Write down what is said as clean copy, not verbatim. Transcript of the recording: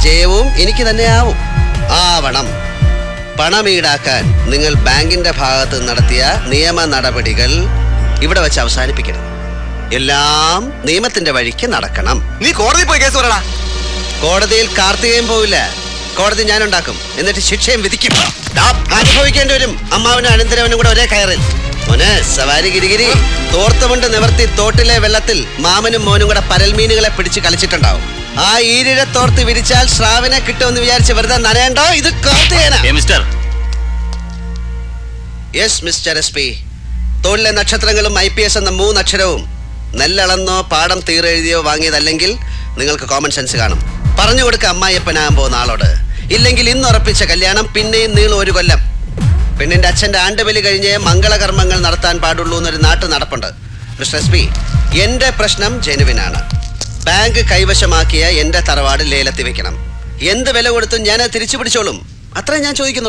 ജയവും എനിക്ക് തന്നെ ആവണം. പണം ഈടാക്കാൻ നിങ്ങൾ ബാങ്കിന്റെ ഭാഗത്ത് നടത്തിയ നിയമ നടപടികൾ ഇവിടെ വെച്ച് അവസാനിപ്പിക്കണം. എല്ലാം നിയമത്തിന്റെ വഴിക്ക് നടക്കണം. നീ കോടതി പോയി കേസ് പറയടാ. കോടതിയിൽ കാർത്തികയും പോവില്ല. കോടതി ഞാനുണ്ടാക്കും, എന്നിട്ട് ശിക്ഷയും വിധിക്കും. അനുഭവിക്കേണ്ടി വരും അമ്മാവനും അനന്തരവനും കൂടെ ഒരേ കയറിൽ. മോനെ സവാരി ഗിരിഗിരി, തോർത്തുമുണ്ട് നിവർത്തി തോട്ടിലെ വെള്ളത്തിൽ മാമനും മോനും കൂടെ പരൽമീനുകളെ പിടിച്ച് കളിച്ചിട്ടുണ്ടാവും. ആ ഈരിഴ തോർത്ത് വിരിച്ചാൽ ശ്രാവിനെ കിട്ടുമെന്ന് വിചാരിച്ച് വെറുതെ നനയണ്ടോ? ഇത് കാർത്തികേന. Yes mister SP. തൊഴിലെ നക്ഷത്രങ്ങളും IPS എന്ന 3 അക്ഷരവും നെല്ലളന്നോ പാടം തീരെഴുതിയോ വാങ്ങിയതല്ലെങ്കിൽ നിങ്ങൾക്ക് കോമൺ സെൻസ് കാണും. പറഞ്ഞു കൊടുക്ക അമ്മായിയപ്പനാകാൻ പോകുന്ന ആളോട്. ഇല്ലെങ്കിൽ ഇന്ന് ഉറപ്പിച്ച കല്യാണം പിന്നെയും നീളും 1 കൊല്ലം. പെണ്ണിന്റെ അച്ഛന്റെ ആണ്ടുബലി കഴിഞ്ഞ് മംഗളകർമ്മങ്ങൾ നടത്താൻ പാടുള്ളൂ എന്നൊരു നാട്ടു നടപ്പുണ്ട്. മിസ്റ്റർ SP, എന്റെ പ്രശ്നം ജെനുവിനാണ്. ബാങ്ക് കൈവശമാക്കിയ എന്റെ തറവാട് ലേലത്തിൽ വെക്കണം. എന്ത് വില കൊടുത്തും ഞാൻ തിരിച്ചു പിടിച്ചോളും. അത്രേ ഞാൻ ചോദിക്കുന്നുള്ളൂ.